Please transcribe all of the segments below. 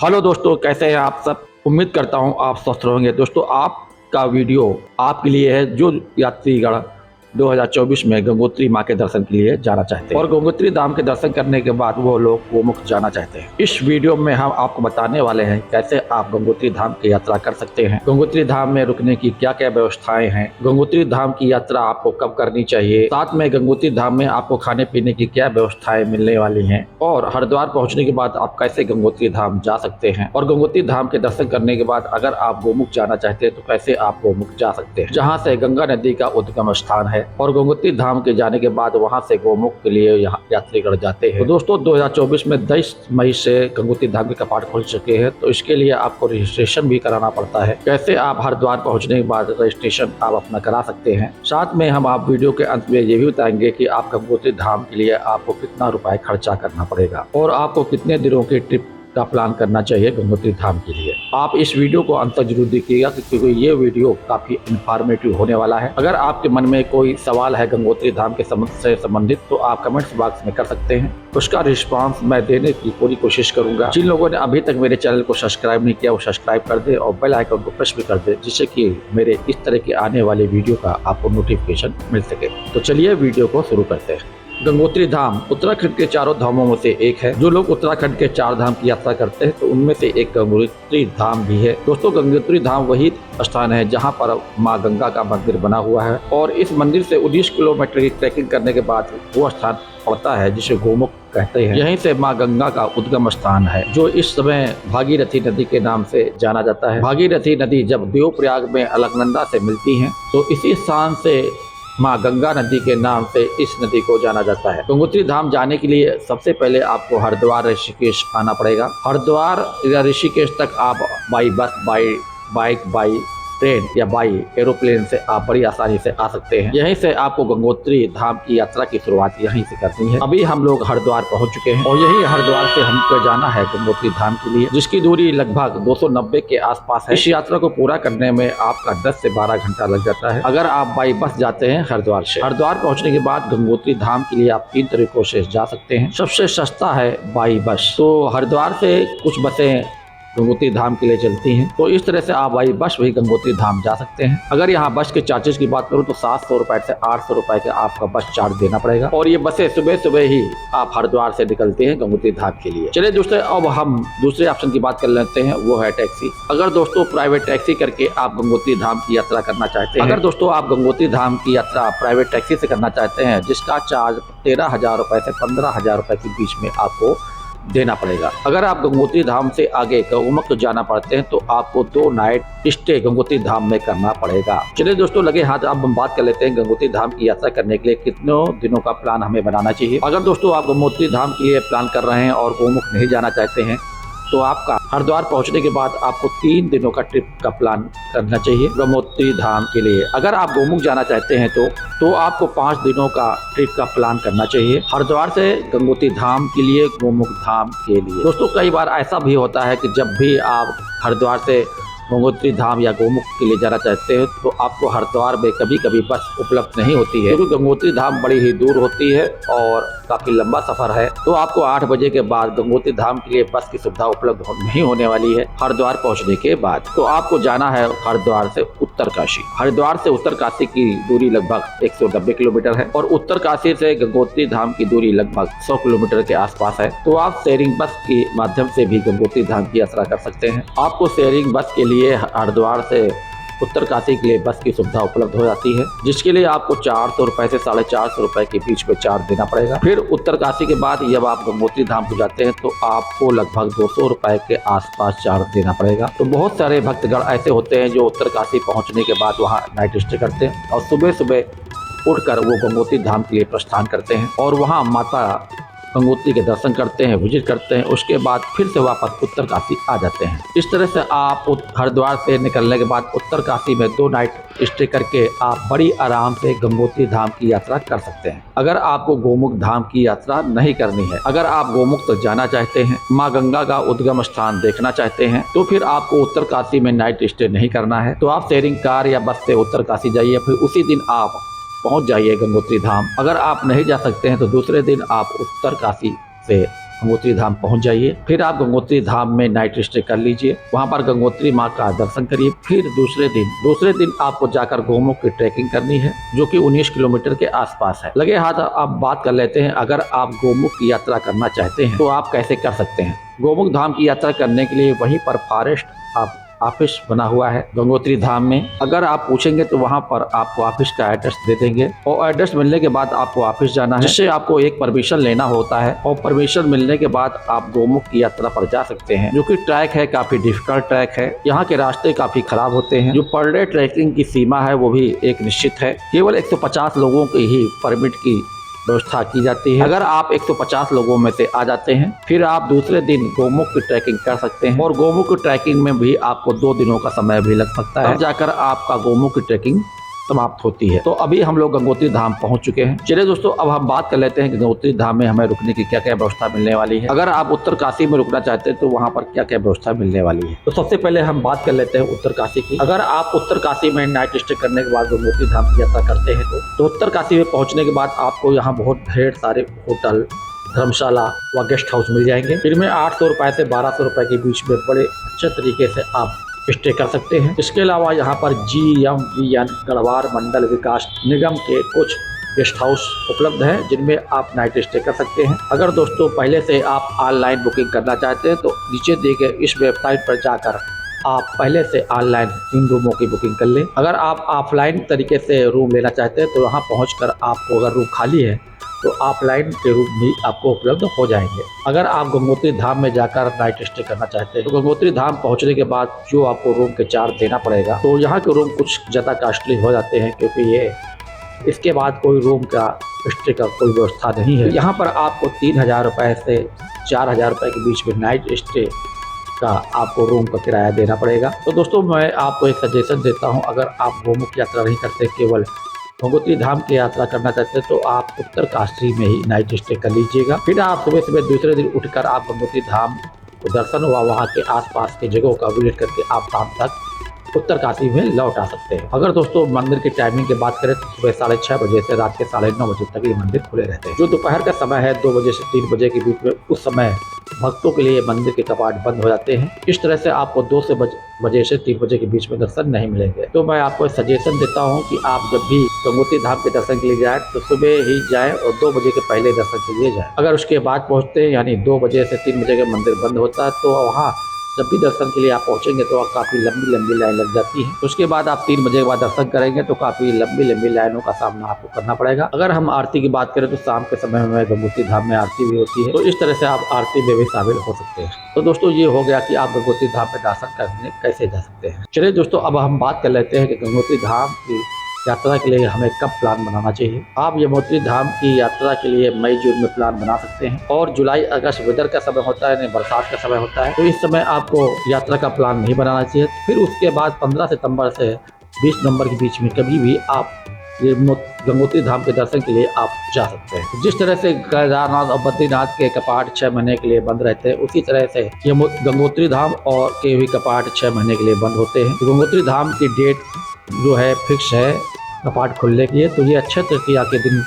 Hello दोस्तों, कैसे हैं आप सब। उम्मीद करता हूं आप स्वस्थ रहेंगे। दोस्तों, आपका वीडियो आपके लिए है जो यात्रीगण 2024 में गंगोत्री मां के दर्शन के लिए जाना चाहते हैं और गंगोत्री धाम के दर्शन करने के बाद वो लोग गोमुख जाना चाहते हैं। इस वीडियो में हम आपको बताने वाले हैं कैसे आप गंगोत्री धाम की यात्रा कर सकते हैं, गंगोत्री धाम में रुकने की क्या क्या व्यवस्थाएं हैं, गंगोत्री धाम की यात्रा आपको कब करनी चाहिए, साथ में गंगोत्री धाम में आपको खाने पीने की क्या व्यवस्थाएं मिलने वाली है और हरिद्वार पहुँचने के बाद आप कैसे गंगोत्री धाम जा सकते हैं और गंगोत्री धाम के दर्शन करने के बाद अगर आप गोमुख जाना चाहते हैं तो कैसे आप गोमुख जा सकते हैं, जहाँ से गंगा नदी का उद्गम स्थान है और गंगोत्री धाम के जाने के बाद वहां से गोमुख के लिए यहाँ यात्रीगण जाते हैं। तो दोस्तों, 2024 में 23 मई से गंगोत्री धाम के कपाट खुल चुके हैं, तो इसके लिए आपको रजिस्ट्रेशन भी कराना पड़ता है। कैसे आप हरिद्वार पहुंचने के बाद रजिस्ट्रेशन आप अपना करा सकते हैं। साथ में हम आप वीडियो के अंत में ये भी बताएंगे कि आप गंगोत्री धाम के लिए आपको कितना रुपए खर्चा करना पड़ेगा और आपको कितने दिनों की ट्रिप का प्लान करना चाहिए गंगोत्री धाम के लिए। आप इस वीडियो को अंत तक जरूर देखिएगा क्योंकि ये वीडियो काफी इंफॉर्मेटिव होने वाला है। अगर आपके मन में कोई सवाल है गंगोत्री धाम के से संबंधित तो आप कमेंट्स बॉक्स में कर सकते हैं, उसका रिस्पांस मैं देने की पूरी कोशिश करूंगा। जिन लोगों ने अभी तक मेरे चैनल को सब्सक्राइब नहीं किया वो सब्सक्राइब कर दे और बेल आइकन को प्रेस भी कर दे, जिससे कि मेरे इस तरह के आने वाले वीडियो का आपको नोटिफिकेशन मिल सके। तो चलिए वीडियो को शुरू करते हैं। गंगोत्री धाम उत्तराखंड के चारों धामों में से एक है। जो लोग उत्तराखंड के 4 धाम की यात्रा करते हैं तो उनमें से एक गंगोत्री धाम भी है। दोस्तों, गंगोत्री धाम वही स्थान है जहां पर मां गंगा का मंदिर बना हुआ है और इस मंदिर से 19 किलोमीटर की ट्रैकिंग करने के बाद वो स्थान पड़ता है जिसे गोमुख कहते हैं। यहीं से मां गंगा का उद्गम स्थान है जो इस समय भागीरथी नदी के नाम से जाना जाता है। भागीरथी नदी जब देवप्रयाग में अलकनंदा से मिलती है तो इसी स्थान से मां गंगा नदी के नाम से इस नदी को जाना जाता है। गंगोत्री धाम जाने के लिए सबसे पहले आपको हरिद्वार ऋषिकेश आना पड़ेगा। हरिद्वार या ऋषिकेश तक आप by bus, by bike, by train या बाई एरोप्लेन से आप बड़ी आसानी से आ सकते हैं। यहीं से आपको गंगोत्री धाम की यात्रा की शुरुआत यहीं से करनी है। अभी हम लोग हरिद्वार पहुंच चुके हैं और यही हरिद्वार से हमको जाना है गंगोत्री धाम के लिए, जिसकी दूरी लगभग 290 के आसपास है। इस यात्रा को पूरा करने में आपका 10 से 12 घंटा लग जाता है अगर आप बाई बस जाते हैं हरिद्वार से। हरिद्वार पहुंचने के बाद गंगोत्री धाम के लिए आप 3 तरीकों से जा सकते हैं। सबसे सस्ता है बाई बस। तो हरिद्वार से कुछ बसें गंगोत्री धाम के लिए चलती हैं, तो इस तरह से आप बाई बस भी गंगोत्री धाम जा सकते हैं। अगर यहाँ बस के चार्जेस की बात करूँ तो 700 रुपए से 800 रुपए का आपका बस चार्ज देना पड़ेगा और ये बसें सुबह सुबह ही आप हरिद्वार से निकलते हैं गंगोत्री धाम के लिए। चलिए दोस्तों, अब हम दूसरे ऑप्शन की बात कर लेते हैं, वो है टैक्सी। अगर दोस्तों प्राइवेट टैक्सी करके आप गंगोत्री धाम की यात्रा करना चाहते हैं, अगर दोस्तों आप गंगोत्री धाम की यात्रा प्राइवेट टैक्सी से करना चाहते हैं जिसका चार्ज 13,000 रुपए से 15,000 रुपए के बीच में आपको देना पड़ेगा। अगर आप गंगोत्री धाम से आगे गोमुख तो जाना पड़ते हैं तो आपको 2 नाइट स्टे गंगोत्री धाम में करना पड़ेगा। चलिए दोस्तों, लगे हाथ अब हम बात कर लेते हैं गंगोत्री धाम की यात्रा करने के लिए कितने दिनों का प्लान हमें बनाना चाहिए। अगर दोस्तों आप गंगोत्री धाम के लिए प्लान कर रहे हैं और गोमुख नहीं जाना चाहते हैं तो आपका हरिद्वार पहुंचने के बाद आपको 3 दिनों का ट्रिप का प्लान करना चाहिए गंगोत्री धाम के लिए। अगर आप गोमुख जाना चाहते हैं तो आपको 5 दिनों का ट्रिप का प्लान करना चाहिए हरिद्वार से गंगोत्री धाम के लिए, गोमुख धाम के लिए। दोस्तों, कई बार ऐसा भी होता है कि जब भी आप हरिद्वार से गंगोत्री धाम या गोमुख के लिए जाना चाहते हैं तो आपको हरिद्वार में कभी कभी बस उपलब्ध नहीं होती है क्योंकि गंगोत्री धाम बड़ी ही दूर होती है और काफी लंबा सफर है। तो आपको 8 बजे के बाद गंगोत्री धाम के लिए बस की सुविधा उपलब्ध नहीं होने वाली है हरिद्वार पहुंचने के बाद। तो आपको जाना है हरिद्वार से उत्तरकाशी। हरिद्वार से उत्तरकाशी की दूरी लगभग 190 किलोमीटर है और उत्तरकाशी से गंगोत्री धाम की दूरी लगभग 100 किलोमीटर के आसपास है। तो आप शेयरिंग बस के माध्यम से भी गंगोत्री धाम की यात्रा कर सकते हैं। आपको शेयरिंग बस के लिए हरिद्वार से उत्तरकाशी के लिए बस की सुविधा उपलब्ध हो जाती है, जिसके लिए आपको 400 रुपए से 450 रुपए के बीच में चार्ज देना पड़ेगा। फिर उत्तरकाशी के बाद जब आप गंगोत्री धाम को जाते हैं तो आपको लगभग 200 रुपए के आसपास चार्ज देना पड़ेगा। तो बहुत सारे भक्तगण ऐसे होते हैं जो उत्तरकाशी पहुंचने के बाद वहां नाइट स्टे करते हैं और सुबह सुबह उठकर वो गंगोत्री धाम के लिए प्रस्थान करते हैं और वहाँ माता गंगोत्री के दर्शन करते हैं, विजिट करते हैं, उसके बाद फिर से वापस उत्तरकाशी आ जाते हैं। इस तरह से आप हरिद्वार से निकलने के बाद उत्तरकाशी में 2 नाइट स्टे करके आप बड़ी आराम से गंगोत्री धाम की यात्रा कर सकते हैं। अगर आपको गोमुख धाम की यात्रा नहीं करनी है, अगर आप गोमुख तो जाना चाहते हैं, माँ गंगा का उद्गम स्थान देखना चाहते हैं, तो फिर आपको उत्तरकाशी में नाइट स्टे नहीं करना है। तो आप शेयरिंग कार या बस से उत्तरकाशी जाइए, फिर उसी दिन आप पहुंच जाइए गंगोत्री धाम। अगर आप नहीं जा सकते हैं तो दूसरे दिन आप उत्तरकाशी से गंगोत्री धाम पहुंच जाइए। फिर आप गंगोत्री धाम में नाइट स्टे कर लीजिए, वहां पर गंगोत्री माँ का दर्शन करिए। फिर दूसरे दिन आपको जाकर गौमुख की ट्रैकिंग करनी है, जो कि 19 किलोमीटर के आसपास है। लगे हाथ आप बात कर लेते हैं, अगर आप गौमुख की यात्रा करना चाहते हैं तो आप कैसे कर सकते हैं। गोमुख धाम की यात्रा करने के लिए वहीं पर फॉरेस्ट ऑफिस बना हुआ है गंगोत्री धाम में। अगर आप पूछेंगे तो वहां पर आपको ऑफिस का एड्रेस दे देंगे, और एड्रेस मिलने के बाद आपको ऑफिस जाना है, जिससे आपको एक परमिशन लेना होता है, और परमिशन मिलने के बाद आप गोमुख की यात्रा पर जा सकते हैं, जो कि ट्रैक है, काफी डिफिकल्ट ट्रैक है। यहाँ के रास्ते काफी खराब होते हैं। जो पर डे ट्रैकिंग की सीमा है वो भी एक निश्चित है, केवल 150 लोगों की ही परमिट की व्यवस्था की जाती है। अगर आप 150 लोगों में से आ जाते हैं, फिर आप दूसरे दिन गोमुख की ट्रैकिंग कर सकते हैं, और गोमुख की ट्रैकिंग में भी आपको 2 दिनों का समय भी लग सकता है, तब जाकर आपका गोमुख की ट्रैकिंग समाप्त होती है। तो अभी हम लोग गंगोत्री धाम पहुंच चुके हैं। चलिए दोस्तों, अब हम बात कर लेते हैं कि गंगोत्री धाम में हमें रुकने की क्या क्या व्यवस्था मिलने वाली है। अगर आप उत्तरकाशी में रुकना चाहते हैं तो वहां पर क्या क्या व्यवस्था मिलने वाली है। तो सबसे पहले हम बात कर लेते हैं उत्तरकाशी की। अगर आप उत्तरकाशी में नाइट स्टे करने के बाद गंगोत्री धाम की यात्रा करते हैं तो उत्तरकाशी में पहुंचने के बाद आपको यहाँ बहुत ढेर सारे होटल, धर्मशाला व गेस्ट हाउस मिल जाएंगे। इनमें 800 रुपए से 1200 रुपए के बीच में बड़े अच्छे तरीके से आप स्टे कर सकते हैं। इसके अलावा यहाँ पर GMVN गढ़वाल मंडल विकास निगम के कुछ गेस्ट हाउस उपलब्ध हैं, जिनमें आप नाइट स्टे कर सकते हैं। अगर दोस्तों पहले से आप ऑनलाइन बुकिंग करना चाहते हैं तो नीचे दिए गए इस वेबसाइट पर जाकर आप पहले से ऑनलाइन इन रूमों की बुकिंग कर लें। अगर आप ऑफलाइन तरीके से रूम लेना चाहते हैं तो वहाँ पहुँचकर आपको अगर रूम खाली है तो ऑफलाइन के रूप भी आपको उपलब्ध हो जाएंगे। अगर आप गंगोत्री धाम में जाकर नाइट स्टे करना चाहते हैं तो गंगोत्री धाम पहुंचने के बाद जो आपको रूम के चार्ज देना पड़ेगा, तो यहाँ के रूम कुछ ज़्यादा कॉस्टली हो जाते हैं, क्योंकि ये इसके बाद कोई रूम का स्टे का कोई व्यवस्था नहीं है। यहाँ पर आपको 3000 रुपये से 4000 रुपये के बीच में नाइट स्टे का आपको रूम का किराया देना पड़ेगा। तो दोस्तों मैं आपको एक सजेशन देता हूँ, अगर आप गोमुख यात्रा नहीं करते, केवल गंगोत्री धाम की यात्रा करना चाहते हैं तो आप उत्तरकाशी में ही नाइट स्टे कर लीजिएगा। फिर आप सुबह सुबह दूसरे दिन उठकर आप गंगोत्री धाम को दर्शन हुआ वहाँ के आसपास के जगहों का विजिट करके आप शाम तक उत्तरकाशी में लौट आ सकते हैं। अगर दोस्तों मंदिर की टाइमिंग की बात करें तो सुबह 6:30 बजे से रात के 9:30 बजे तक ये मंदिर खुले रहते हैं। जो दोपहर का समय है 2 बजे से 3 बजे के बीच में, उस समय भक्तों के लिए मंदिर के कपाट बंद हो जाते हैं। इस तरह से आपको 2 बजे से 3 बजे के बीच में दर्शन नहीं मिलेंगे। तो मैं आपको सजेशन देता हूं कि आप जब भी गंगोत्री धाम के दर्शन के लिए जाएं तो सुबह ही जाएं और 2 बजे के पहले दर्शन के लिए जाएं। अगर उसके बाद पहुंचते हैं यानी 2 बजे से 3 बजे का मंदिर बंद होता है, तो वहाँ जब भी दर्शन के लिए आप पहुंचेंगे तो काफ़ी लंबी लाइन लग जाती है। उसके बाद आप 3 बजे के बाद दर्शन करेंगे तो काफ़ी लंबी लाइनों का सामना आपको करना पड़ेगा। अगर हम आरती की बात करें तो शाम के समय में गंगोत्री धाम में आरती भी होती है, तो इस तरह से आप आरती में भी शामिल हो सकते हैं। तो दोस्तों ये हो गया कि आप गंगोत्री धाम में दर्शन करने कैसे जा सकते हैं। चलिए दोस्तों, अब हम बात कर लेते हैं कि गंगोत्री धाम की यात्रा के लिए हमें कब प्लान बनाना चाहिए। आप यमुनोत्री धाम की यात्रा के लिए मई जून में प्लान बना सकते हैं, और जुलाई अगस्त वेदर का समय होता है, नहीं बरसात का समय होता है, तो इस समय आपको यात्रा का प्लान नहीं बनाना चाहिए। फिर उसके बाद 15 सितंबर से 20 नवंबर के बीच में कभी भी आप ये गंगोत्री धाम के दर्शन के लिए आप जा सकते हैं। जिस तरह से केदारनाथ और बद्रीनाथ के कपाट 6 महीने के लिए बंद रहते हैं, उसी तरह से ये गंगोत्री धाम और के भी कपाट 6 महीने के लिए बंद होते हैं। गंगोत्री धाम की डेट जो है फिक्स है कपाट खुलने के लिए, तो ये अक्षय तृतीया के दिन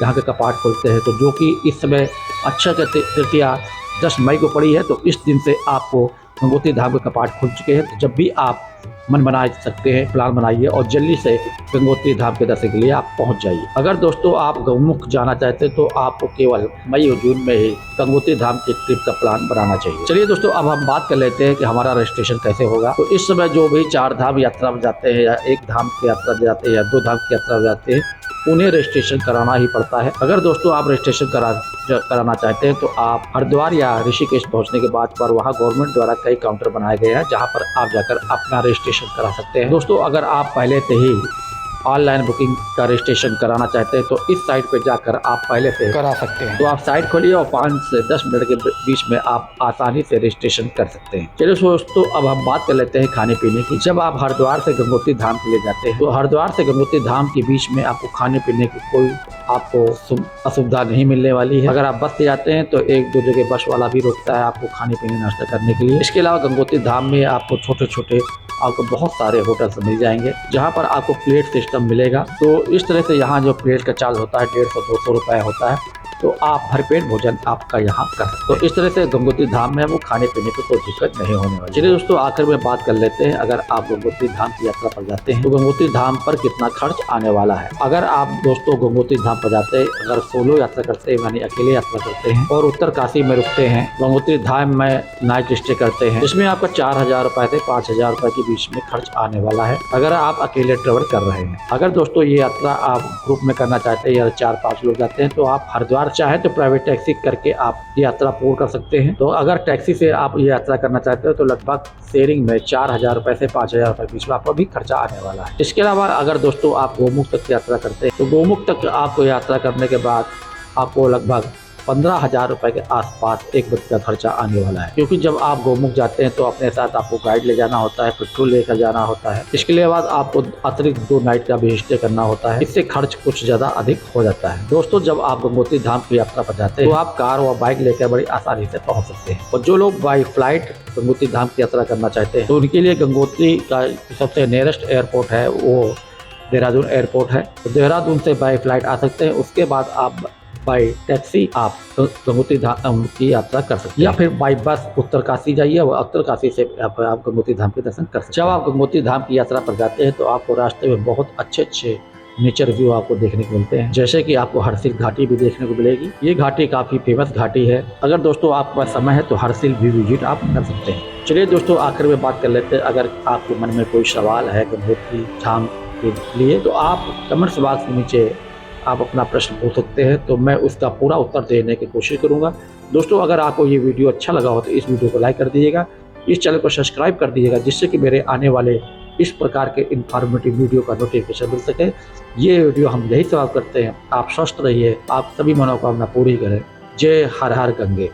यहाँ के कपाट खुलते हैं। तो जो कि इस समय अक्षय तृतीया 10 मई को पड़ी है, तो इस दिन से आपको गंगोत्री धाम के कपाट खुल चुके हैं। तो जब भी आप मन बना सकते हैं, प्लान बनाइए और जल्दी से गंगोत्री धाम के दर्शन के लिए आप पहुंच जाइए। अगर दोस्तों आप गौमुख जाना चाहते हैं तो आपको केवल मई और जून में ही गंगोत्री धाम की ट्रिप का प्लान बनाना चाहिए। चलिए दोस्तों, अब हम बात कर लेते हैं कि हमारा रजिस्ट्रेशन कैसे होगा। तो इस समय जो भी 4 धाम यात्रा में जाते हैं, या 1 धाम की यात्रा में जाते हैं, या 2 धाम की यात्रा में जाते हैं, उन्हें रजिस्ट्रेशन कराना ही पड़ता है। अगर दोस्तों आप रजिस्ट्रेशन कराना चाहते हैं तो आप हरिद्वार या ऋषिकेश पहुंचने के बाद पर वहां गवर्नमेंट द्वारा कई काउंटर बनाए गए हैं, जहां पर आप जाकर अपना रजिस्ट्रेशन करा सकते हैं। दोस्तों अगर आप पहले से ही ऑनलाइन बुकिंग का रजिस्ट्रेशन कराना चाहते हैं तो इस साइट पर जाकर आप पहले से करा सकते हैं। तो आप साइट खोलिए और 5 से 10 मिनट के बीच में आप आसानी से रजिस्ट्रेशन कर सकते हैं। चलिए दोस्तों, अब हम बात कर लेते हैं खाने पीने की। जब आप हरिद्वार से गंगोत्री धाम के लिए जाते हैं तो हरिद्वार से गंगोत्री धाम के बीच में आपको खाने पीने की कोई आपको असुविधा नहीं मिलने वाली है। अगर आप बस से जाते हैं तो 1-2 जगह बस वाला भी रोकता है आपको खाने पीने नाश्ता करने के लिए। इसके अलावा गंगोत्री धाम में आपको छोटे आपको बहुत सारे होटल्स मिल जाएंगे, जहां पर आपको प्लेट सिस्टम मिलेगा। तो इस तरह से यहाँ जो प्लेट का चार्ज होता है 150-200 रुपये होता है, तो आप भरपेट भोजन आपका यहाँ कर सकते हैं। तो इस तरह से गंगोत्री धाम में वो खाने पीने को कोई दिक्कत नहीं होने वाली। चलिए दोस्तों, आखिर में बात कर लेते हैं, अगर आप गंगोत्री धाम की यात्रा पर जाते हैं तो गंगोत्री धाम पर कितना खर्च आने वाला है। अगर आप दोस्तों गंगोत्री धाम पर जाते हैं, अगर सोलो यात्रा करते हैं यानी अकेले यात्रा करते हैं और उत्तरकाशी में रुकते हैं, गंगोत्री धाम में नाइट स्टे करते हैं, इसमें आपका 4,000 रुपए से 5,000 रुपए के बीच में खर्च आने वाला है अगर आप अकेले ट्रेवल कर रहे हैं। अगर दोस्तों ये यात्रा आप ग्रुप में करना चाहते हैं या 4-5 लोग जाते हैं तो आप हरिद्वार चाहे तो प्राइवेट टैक्सी करके आप ये यात्रा पूर्ण कर सकते हैं। तो अगर टैक्सी से आप ये यात्रा करना चाहते हो तो लगभग शेयरिंग में 4,000 रुपए से 5,000 रुपए बीच में आपको भी खर्चा आने वाला है। इसके अलावा अगर दोस्तों आप गोमुख तक यात्रा करते हैं तो गोमुख तक आपको यात्रा करने के बाद आपको लगभग 15,000 रुपए के आसपास एक व्यक्ति का खर्चा आने वाला है, क्योंकि जब आप गोमुख जाते हैं तो अपने साथ आपको गाइड ले जाना होता है, पेट्रोल लेकर जाना होता है। इसके लिए बाद आपको अतिरिक्त 2 नाइट का भी स्टे करना होता है, इससे खर्च कुछ ज्यादा अधिक हो जाता है। दोस्तों जब आप गंगोत्री धाम की यात्रा पर जाते हैं तो आप कार व बाइक लेकर बड़ी आसानी से पहुँच सकते हैं। और जो लोग बाई फ्लाइट गंगोत्री धाम की यात्रा करना चाहते हैं तो उनके लिए गंगोत्री का सबसे नियरेस्ट एयरपोर्ट है वो देहरादून एयरपोर्ट है। तो देहरादून से बाई फ्लाइट आ सकते हैं, उसके बाद आप बाई टैक्सी आप गंगोत्री धाम की यात्रा कर सकते हैं या फिर बाई बस उत्तरकाशी जाइए और उत्तरकाशी से आप गंगोत्री धाम के दर्शन कर सकते हैं। जब आप गंगोत्री धाम की यात्रा पर जाते हैं तो आपको रास्ते में बहुत अच्छे नेचर व्यू आपको देखने को मिलते हैं, जैसे कि आपको हरसिल घाटी भी देखने को मिलेगी। ये घाटी काफ़ी फेमस घाटी है। अगर दोस्तों आपके पास समय है तो हरसिल भी विजिट आप कर सकते हैं। चलिए दोस्तों, आखिर में बात कर लेते हैं, अगर आपके मन में कोई सवाल है गंगोत्री धाम के लिए तो आप कमेंट्स बॉक्स में नीचे आप अपना प्रश्न पूछ सकते हैं, तो मैं उसका पूरा उत्तर देने की कोशिश करूंगा। दोस्तों अगर आपको ये वीडियो अच्छा लगा हो तो इस वीडियो को लाइक कर दीजिएगा, इस चैनल को सब्सक्राइब कर दीजिएगा, जिससे कि मेरे आने वाले इस प्रकार के इन्फॉर्मेटिव वीडियो का नोटिफिकेशन मिल सके। ये वीडियो हम यही सवाल करते हैं, आप स्वस्थ रहिए, आप सभी मनोकामना पूरी करें। जय हर हर गंगे।